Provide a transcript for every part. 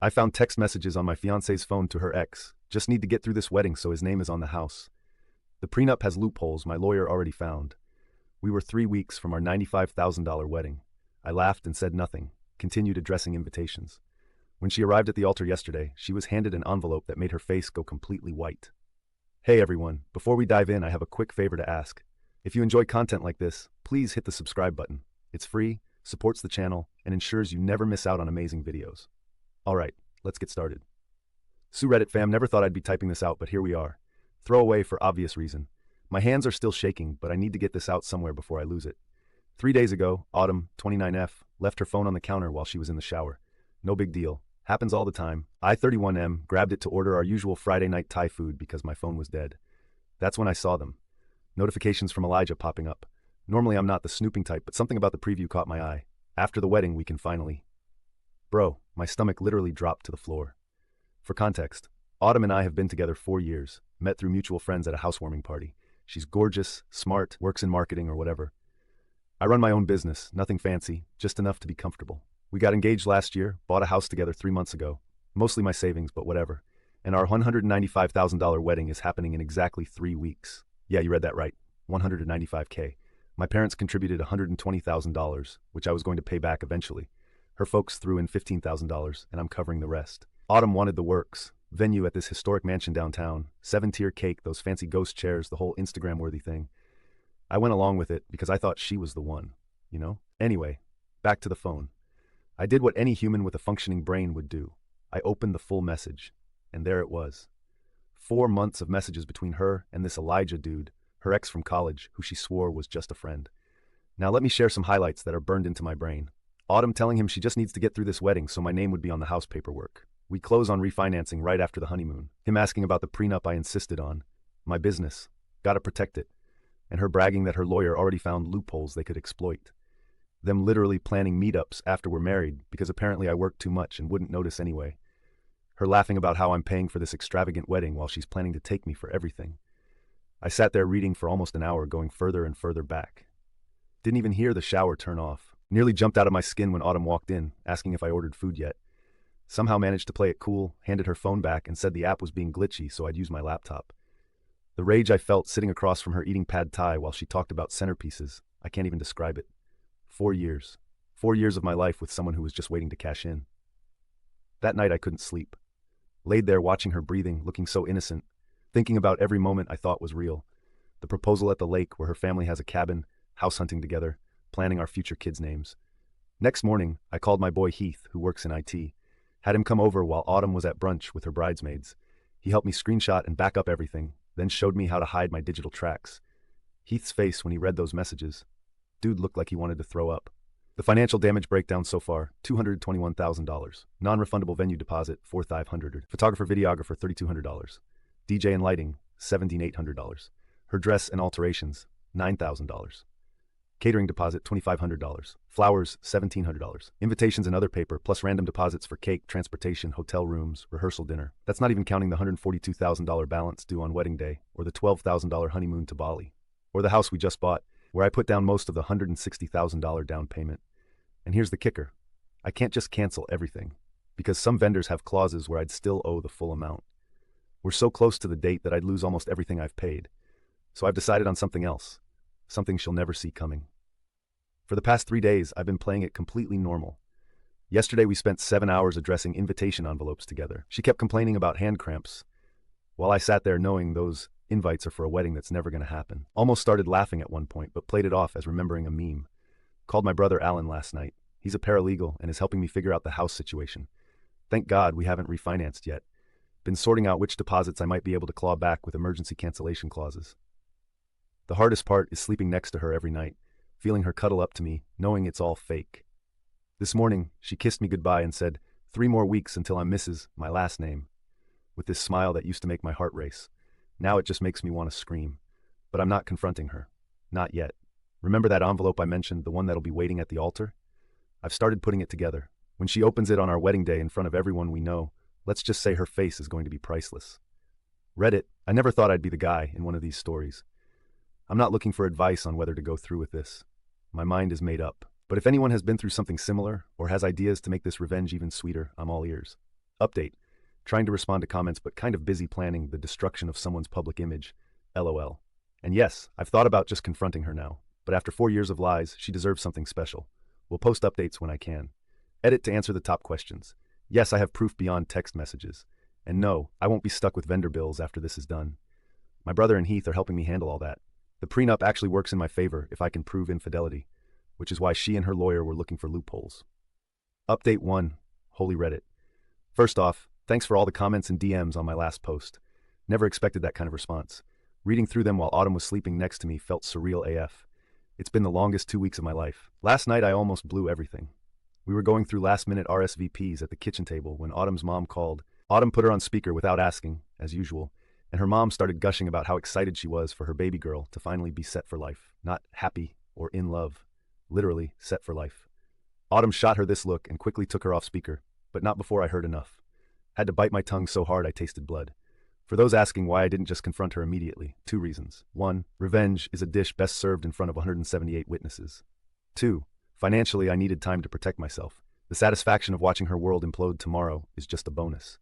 I found text messages on my fiancée's phone to her ex. Just need to get through this wedding so his name is on the house. The prenup has loopholes my lawyer already found. We were 3 weeks from our $95,000 wedding. I laughed and said nothing, continued addressing invitations. When she arrived at the altar yesterday, she was handed an envelope that made her face go completely white. Hey everyone, before we dive in, I have a quick favor to ask. If you enjoy content like this, please hit the subscribe button. It's free, supports the channel, and ensures you never miss out on amazing videos. Alright, let's get started. Sue Reddit fam, never thought I'd be typing this out, but here we are. Throwaway for obvious reason. My hands are still shaking, but I need to get this out somewhere before I lose it. 3 days ago, Autumn, 29F, left her phone on the counter while she was in the shower. No big deal. Happens all the time. I, 31M, grabbed it to order our usual Friday night Thai food because my phone was dead. That's when I saw them. Notifications from Elijah popping up. Normally I'm not the snooping type, but something about the preview caught my eye. After the wedding, we can finally... Bro, my stomach literally dropped to the floor. For context, Autumn and I have been together 4 years, met through mutual friends at a housewarming party. She's gorgeous, smart, works in marketing or whatever. I run my own business, nothing fancy, just enough to be comfortable. We got engaged last year, bought a house together 3 months ago. Mostly my savings, but whatever. And our $195,000 wedding is happening in exactly 3 weeks. Yeah, you read that right. $195K. My parents contributed $120,000, which I was going to pay back eventually. Her folks threw in $15,000, and I'm covering the rest. Autumn wanted the works. Venue at this historic mansion downtown. 7-tier cake, those fancy ghost chairs, the whole Instagram-worthy thing. I went along with it because I thought she was the one, you know? Anyway, back to the phone. I did what any human with a functioning brain would do. I opened the full message, and there it was. 4 months of messages between her and this Elijah dude, her ex from college, who she swore was just a friend. Now let me share some highlights that are burned into my brain. Autumn telling him she just needs to get through this wedding so my name would be on the house paperwork. We close on refinancing right after the honeymoon. Him asking about the prenup I insisted on. My business. Gotta protect it. And her bragging that her lawyer already found loopholes they could exploit. Them literally planning meetups after we're married because apparently I work too much and wouldn't notice anyway. Her laughing about how I'm paying for this extravagant wedding while she's planning to take me for everything. I sat there reading for almost an hour, going further and further back. Didn't even hear the shower turn off. Nearly jumped out of my skin when Autumn walked in, asking if I ordered food yet. Somehow managed to play it cool, handed her phone back and said the app was being glitchy so I'd use my laptop. The rage I felt sitting across from her eating pad thai while she talked about centerpieces, I can't even describe it. 4 years. 4 years of my life with someone who was just waiting to cash in. That night I couldn't sleep. Laid there watching her breathing, looking so innocent, thinking about every moment I thought was real. The proposal at the lake where her family has a cabin, house hunting together, planning our future kids' names. Next morning, I called my boy Heath, who works in IT. Had him come over while Autumn was at brunch with her bridesmaids. He helped me screenshot and back up everything, then showed me how to hide my digital tracks. Heath's face when he read those messages. Dude looked like he wanted to throw up. The financial damage breakdown so far, $221,000. Non-refundable venue deposit, $4,500. Photographer, videographer, $3,200. DJ and lighting, $17,800. Her dress and alterations, $9,000. Catering deposit, $2,500. Flowers, $1,700. Invitations and other paper, plus random deposits for cake, transportation, hotel rooms, rehearsal dinner. That's not even counting the $142,000 balance due on wedding day, or the $12,000 honeymoon to Bali, or the house we just bought, where I put down most of the $160,000 down payment. And here's the kicker. I can't just cancel everything, because some vendors have clauses where I'd still owe the full amount. We're so close to the date that I'd lose almost everything I've paid. So I've decided on something else. Something she'll never see coming. For the past 3 days, I've been playing it completely normal. Yesterday we spent 7 hours addressing invitation envelopes together. She kept complaining about hand cramps, while I sat there knowing those invites are for a wedding that's never going to happen. Almost started laughing at one point, but played it off as remembering a meme. Called my brother Alan last night. He's a paralegal and is helping me figure out the house situation. Thank God we haven't refinanced yet. Been sorting out which deposits I might be able to claw back with emergency cancellation clauses. The hardest part is sleeping next to her every night, feeling her cuddle up to me, knowing it's all fake. This morning, she kissed me goodbye and said, 3 more weeks until I'm Mrs., my last name, with this smile that used to make my heart race. Now it just makes me want to scream. But I'm not confronting her. Not yet. Remember that envelope I mentioned, the one that'll be waiting at the altar? I've started putting it together. When she opens it on our wedding day in front of everyone we know, let's just say her face is going to be priceless. Reddit, I never thought I'd be the guy in one of these stories. I'm not looking for advice on whether to go through with this. My mind is made up. But if anyone has been through something similar, or has ideas to make this revenge even sweeter, I'm all ears. Update. Trying to respond to comments but kind of busy planning the destruction of someone's public image. LOL. And yes, I've thought about just confronting her now, but after 4 years of lies, she deserves something special. We'll post updates when I can. Edit to answer the top questions. Yes, I have proof beyond text messages. And no, I won't be stuck with vendor bills after this is done. My brother and Heath are helping me handle all that. The prenup actually works in my favor if I can prove infidelity, which is why she and her lawyer were looking for loopholes. Update 1. Holy Reddit. First off, thanks for all the comments and DMs on my last post. Never expected that kind of response. Reading through them while Autumn was sleeping next to me felt surreal AF. It's been the longest 2 weeks of my life. Last night I almost blew everything. We were going through last-minute RSVPs at the kitchen table when Autumn's mom called. Autumn put her on speaker without asking, as usual, and her mom started gushing about how excited she was for her baby girl to finally be set for life. Not happy or in love. Literally set for life. Autumn shot her this look and quickly took her off speaker, but not before I heard enough. Had to bite my tongue so hard I tasted blood. For those asking why I didn't just confront her immediately, 2 reasons. 1. Revenge is a dish best served in front of 178 witnesses. 2. Financially, I needed time to protect myself. The satisfaction of watching her world implode tomorrow is just a bonus.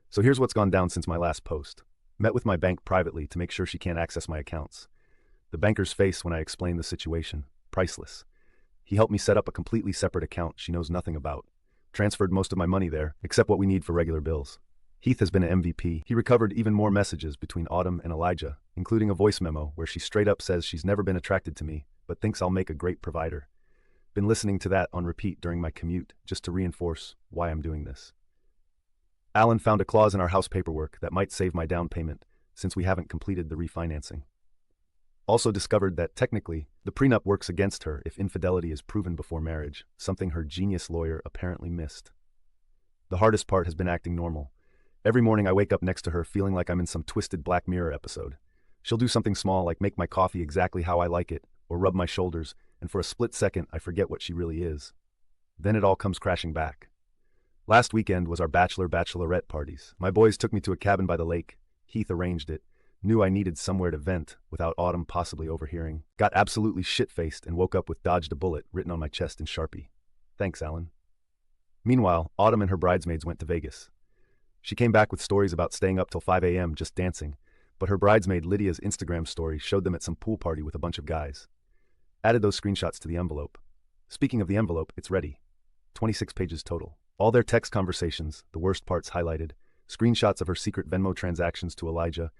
So here's what's gone down since my last post. Met with my bank privately to make sure she can't access my accounts. The banker's face when I explained the situation, priceless. He helped me set up a completely separate account she knows nothing about. Transferred most of my money there, except what we need for regular bills. Heath has been an MVP. He recovered even more messages between Autumn and Elijah, including a voice memo where she straight up says she's never been attracted to me, but thinks I'll make a great provider. Been listening to that on repeat during my commute just to reinforce why I'm doing this. Alan found a clause in our house paperwork that might save my down payment since we haven't completed the refinancing. Also discovered that technically, the prenup works against her if infidelity is proven before marriage, something her genius lawyer apparently missed. The hardest part has been acting normal. Every morning I wake up next to her feeling like I'm in some twisted Black Mirror episode. She'll do something small like make my coffee exactly how I like it, or rub my shoulders, and for a split second I forget what she really is. Then it all comes crashing back. Last weekend was our bachelorette parties. My boys took me to a cabin by the lake. Heath arranged it. Knew I needed somewhere to vent without Autumn possibly overhearing. Got absolutely shit-faced and woke up with "dodged a bullet" written on my chest in Sharpie. Thanks, Alan. Meanwhile, Autumn and her bridesmaids went to Vegas. She came back with stories about staying up till 5 a.m. just dancing, but her bridesmaid Lydia's Instagram story showed them at some pool party with a bunch of guys. Added those screenshots to the envelope. Speaking of the envelope, it's ready. 26 pages total. All their text conversations, the worst parts highlighted, screenshots of her secret Venmo transactions to Elijah,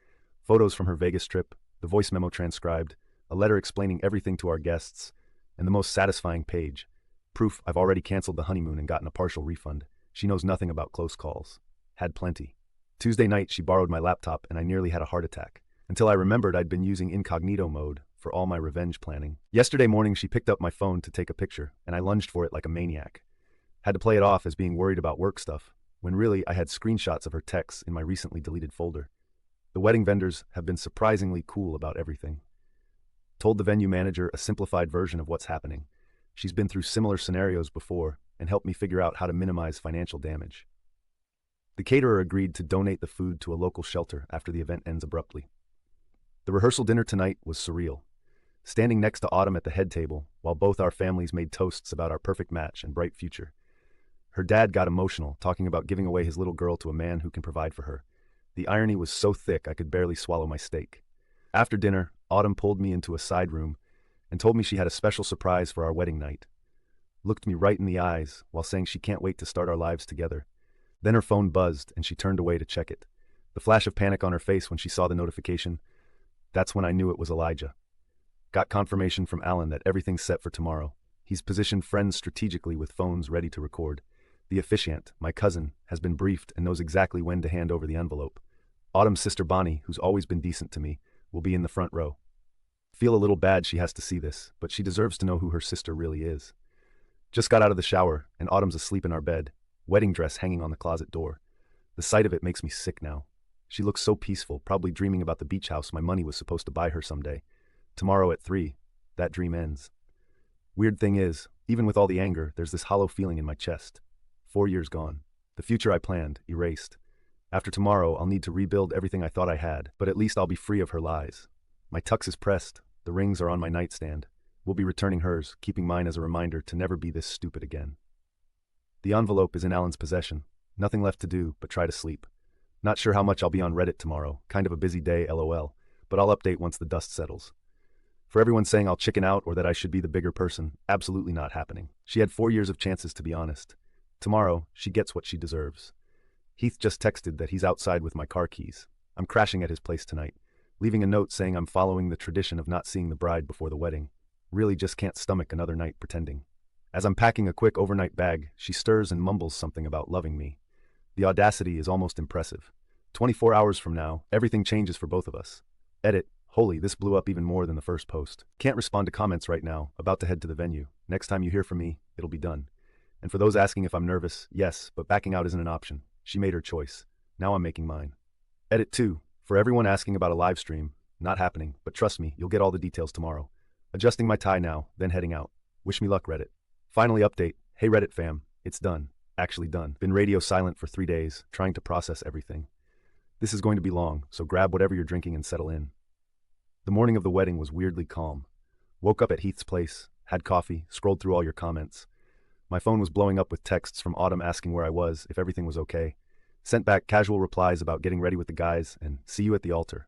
photos from her Vegas trip, the voice memo transcribed, a letter explaining everything to our guests, and the most satisfying page, proof I've already canceled the honeymoon and gotten a partial refund. She knows nothing about close calls. Had plenty. Tuesday night she borrowed my laptop and I nearly had a heart attack, until I remembered I'd been using incognito mode for all my revenge planning. Yesterday morning she picked up my phone to take a picture, and I lunged for it like a maniac. Had to play it off as being worried about work stuff, when really I had screenshots of her texts in my recently deleted folder. The wedding vendors have been surprisingly cool about everything. Told the venue manager a simplified version of what's happening. She's been through similar scenarios before and helped me figure out how to minimize financial damage. The caterer agreed to donate the food to a local shelter after the event ends abruptly. The rehearsal dinner tonight was surreal. Standing next to Autumn at the head table, while both our families made toasts about our perfect match and bright future. Her dad got emotional, talking about giving away his little girl to a man who can provide for her. The irony was so thick I could barely swallow my steak. After dinner, Autumn pulled me into a side room and told me she had a special surprise for our wedding night. Looked me right in the eyes while saying she can't wait to start our lives together. Then her phone buzzed and she turned away to check it. The flash of panic on her face when she saw the notification, that's when I knew it was Elijah. Got confirmation from Alan that everything's set for tomorrow. He's positioned friends strategically with phones ready to record. The officiant, my cousin, has been briefed and knows exactly when to hand over the envelope. Autumn's sister Bonnie, who's always been decent to me, will be in the front row. Feel a little bad she has to see this, but she deserves to know who her sister really is. Just got out of the shower, and Autumn's asleep in our bed, wedding dress hanging on the closet door. The sight of it makes me sick now. She looks so peaceful, probably dreaming about the beach house my money was supposed to buy her someday. Tomorrow at 3, that dream ends. Weird thing is, even with all the anger, there's this hollow feeling in my chest. 4 years gone. The future I planned, erased. After tomorrow, I'll need to rebuild everything I thought I had, but at least I'll be free of her lies. My tux is pressed, the rings are on my nightstand. We'll be returning hers, keeping mine as a reminder to never be this stupid again. The envelope is in Alan's possession. Nothing left to do but try to sleep. Not sure how much I'll be on Reddit tomorrow, kind of a busy day, lol, but I'll update once the dust settles. For everyone saying I'll chicken out or that I should be the bigger person, absolutely not happening. She had 4 years of chances to be honest. Tomorrow, she gets what she deserves. Heath just texted that he's outside with my car keys. I'm crashing at his place tonight, leaving a note saying I'm following the tradition of not seeing the bride before the wedding. Really just can't stomach another night pretending. As I'm packing a quick overnight bag, she stirs and mumbles something about loving me. The audacity is almost impressive. 24 hours from now, everything changes for both of us. Edit. Holy, this blew up even more than the first post. Can't respond to comments right now, about to head to the venue. Next time you hear from me, it'll be done. And for those asking if I'm nervous, yes, but backing out isn't an option. She made her choice. Now I'm making mine. Edit 2. For everyone asking about a live stream, not happening, but trust me, you'll get all the details tomorrow. Adjusting my tie now, then heading out. Wish me luck, Reddit. Finally update. Hey Reddit fam, it's done. Actually done. Been radio silent for 3 days, trying to process everything. This is going to be long, so grab whatever you're drinking and settle in. The morning of the wedding was weirdly calm. Woke up at Heath's place, had coffee, scrolled through all your comments. My phone was blowing up with texts from Autumn asking where I was, if everything was okay. Sent back casual replies about getting ready with the guys and see you at the altar.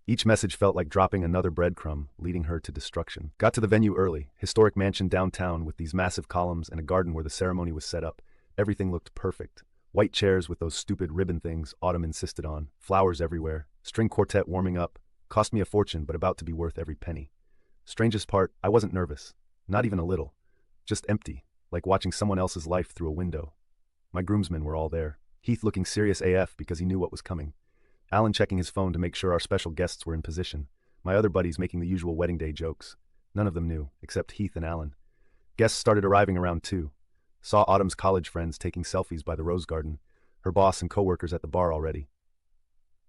Each message felt like dropping another breadcrumb, leading her to destruction. Got to the venue early, historic mansion downtown with these massive columns and a garden where the ceremony was set up. Everything looked perfect. White chairs with those stupid ribbon things Autumn insisted on, flowers everywhere, string quartet warming up. Cost me a fortune, but about to be worth every penny. Strangest part, I wasn't nervous. Not even a little. Just empty, like watching someone else's life through a window. My groomsmen were all there. Heath looking serious AF because he knew what was coming. Alan checking his phone to make sure our special guests were in position. My other buddies making the usual wedding day jokes. None of them knew, except Heath and Alan. Guests started arriving around 2. Saw Autumn's college friends taking selfies by the rose garden. Her boss and coworkers at the bar already.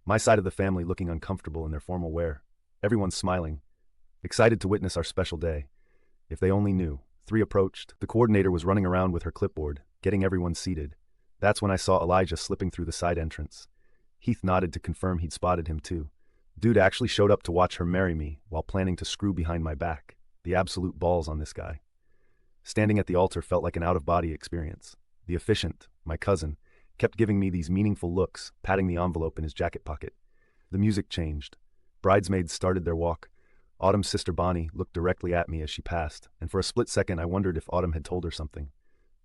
My side of the family looking uncomfortable in their formal wear. Everyone smiling. Excited to witness our special day. If they only knew. 3 approached. The coordinator was running around with her clipboard, getting everyone seated. That's when I saw Elijah slipping through the side entrance. Heath nodded to confirm he'd spotted him too. Dude actually showed up to watch her marry me while planning to screw behind my back. The absolute balls on this guy. Standing at the altar felt like an out-of-body experience. The officiant, my cousin, kept giving me these meaningful looks, patting the envelope in his jacket pocket. The music changed. Bridesmaids started their walk. Autumn's sister Bonnie looked directly at me as she passed, and for a split second I wondered if Autumn had told her something.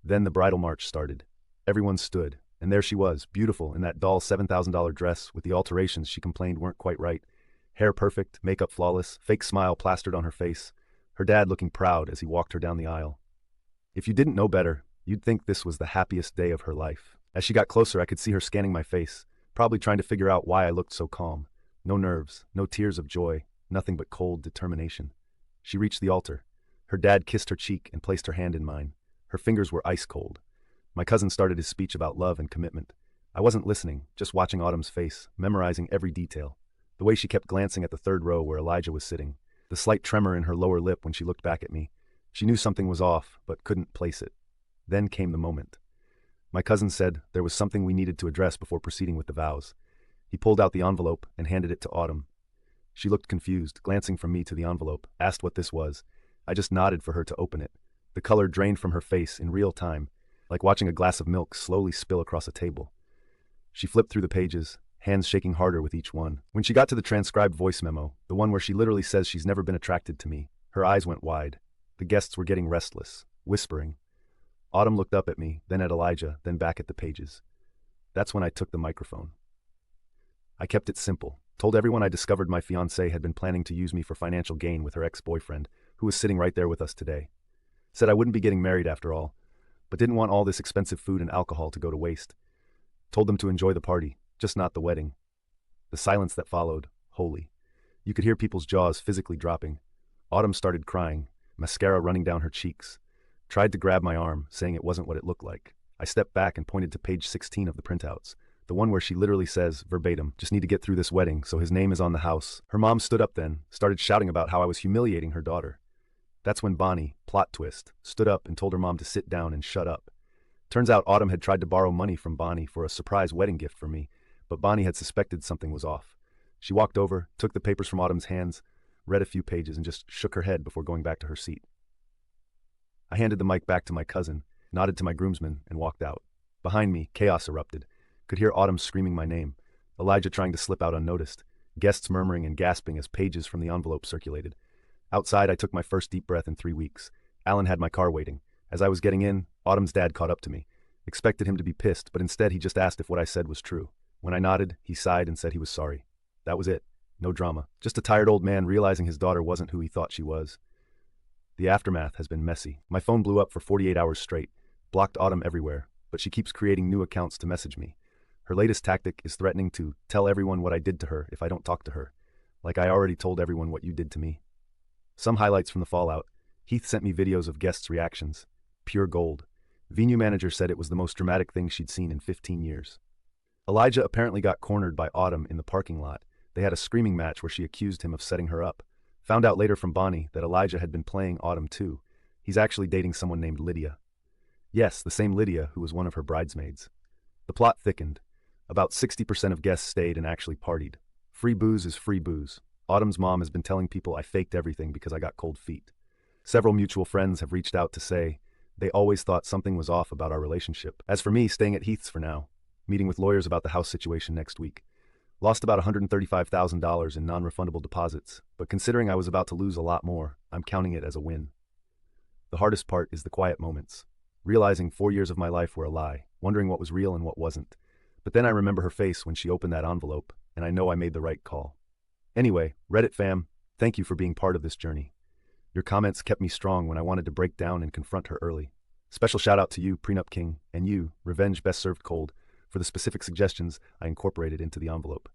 Then the bridal march started. Everyone stood, and there she was, beautiful in that doll $7,000 dress with the alterations she complained weren't quite right. Hair perfect, makeup flawless, fake smile plastered on her face. Her dad looking proud as he walked her down the aisle. If you didn't know better, you'd think this was the happiest day of her life. As she got closer, I could see her scanning my face, probably trying to figure out why I looked so calm. No nerves, no tears of joy, nothing but cold determination. She reached the altar. Her dad kissed her cheek and placed her hand in mine. Her fingers were ice cold. My cousin started his speech about love and commitment. I wasn't listening, just watching Autumn's face, memorizing every detail. The way she kept glancing at the 3rd row where Elijah was sitting. The slight tremor in her lower lip when she looked back at me. She knew something was off, but couldn't place it. Then came the moment. My cousin said there was something we needed to address before proceeding with the vows. He pulled out the envelope and handed it to Autumn. She looked confused, glancing from me to the envelope, asked what this was. I just nodded for her to open it. The color drained from her face in real time, like watching a glass of milk slowly spill across a table. She flipped through the pages, hands shaking harder with each one. When she got to the transcribed voice memo, the one where she literally says she's never been attracted to me, her eyes went wide. The guests were getting restless, whispering. Autumn looked up at me, then at Elijah, then back at the pages. That's when I took the microphone. I kept it simple. Told everyone I discovered my fiancée had been planning to use me for financial gain with her ex-boyfriend, who was sitting right there with us today. Said I wouldn't be getting married after all, but didn't want all this expensive food and alcohol to go to waste. Told them to enjoy the party, just not the wedding. The silence that followed, holy. You could hear people's jaws physically dropping. Autumn started crying, mascara running down her cheeks. Tried to grab my arm, saying it wasn't what it looked like. I stepped back and pointed to page 16 of the printouts, the one where she literally says, verbatim, just need to get through this wedding so his name is on the house. Her mom stood up then, started shouting about how I was humiliating her daughter. That's when Bonnie, plot twist, stood up and told her mom to sit down and shut up. Turns out Autumn had tried to borrow money from Bonnie for a surprise wedding gift for me, but Bonnie had suspected something was off. She walked over, took the papers from Autumn's hands, read a few pages and just shook her head before going back to her seat. I handed the mic back to my cousin, nodded to my groomsmen, and walked out. Behind me, chaos erupted. Could hear Autumn screaming my name, Elijah trying to slip out unnoticed, guests murmuring and gasping as pages from the envelope circulated. Outside, I took my first deep breath in 3 weeks. Alan had my car waiting. As I was getting in, Autumn's dad caught up to me. Expected him to be pissed, but instead he just asked if what I said was true. When I nodded, he sighed and said he was sorry. That was it. No drama. Just a tired old man realizing his daughter wasn't who he thought she was. The aftermath has been messy. My phone blew up for 48 hours straight, blocked Autumn everywhere, but she keeps creating new accounts to message me. Her latest tactic is threatening to tell everyone what I did to her if I don't talk to her. Like I already told everyone what you did to me. Some highlights from the fallout. Heath sent me videos of guests' reactions. Pure gold. Venue manager said it was the most dramatic thing she'd seen in 15 years. Elijah apparently got cornered by Autumn in the parking lot. They had a screaming match where she accused him of setting her up. Found out later from Bonnie that Elijah had been playing Autumn too. He's actually dating someone named Lydia. Yes, the same Lydia who was one of her bridesmaids. The plot thickened. About 60% of guests stayed and actually partied. Free booze is free booze. Autumn's mom has been telling people I faked everything because I got cold feet. Several mutual friends have reached out to say they always thought something was off about our relationship. As for me, staying at Heath's for now. Meeting with lawyers about the house situation next week. Lost about $135,000 in non-refundable deposits, but considering I was about to lose a lot more, I'm counting it as a win. The hardest part is the quiet moments. Realizing 4 years of my life were a lie, wondering what was real and what wasn't. But then I remember her face when she opened that envelope, and I know I made the right call. Anyway, Reddit fam, thank you for being part of this journey. Your comments kept me strong when I wanted to break down and confront her early. Special shout out to you, Prenup King, and you, Revenge Best Served Cold, for the specific suggestions I incorporated into the envelope.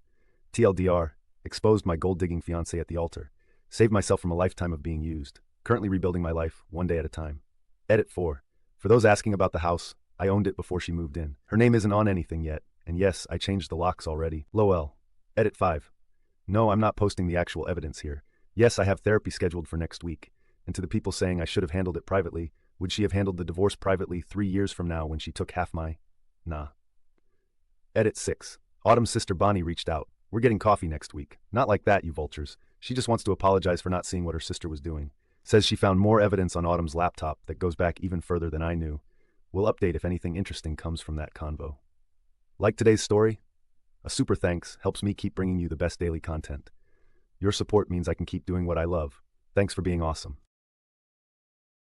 TLDR, exposed my gold-digging fiancé at the altar. Saved myself from a lifetime of being used. Currently rebuilding my life, one day at a time. Edit 4. For those asking about the house, I owned it before she moved in. Her name isn't on anything yet, and yes, I changed the locks already. LOL. Edit 5. No, I'm not posting the actual evidence here. Yes, I have therapy scheduled for next week. And to the people saying I should have handled it privately, would she have handled the divorce privately 3 years from now when she took half my... Nah. Edit 6. Autumn's sister Bonnie reached out. We're getting coffee next week. Not like that, you vultures. She just wants to apologize for not seeing what her sister was doing. Says she found more evidence on Autumn's laptop that goes back even further than I knew. We'll update if anything interesting comes from that convo. Like today's story? A super thanks helps me keep bringing you the best daily content. Your support means I can keep doing what I love. Thanks for being awesome.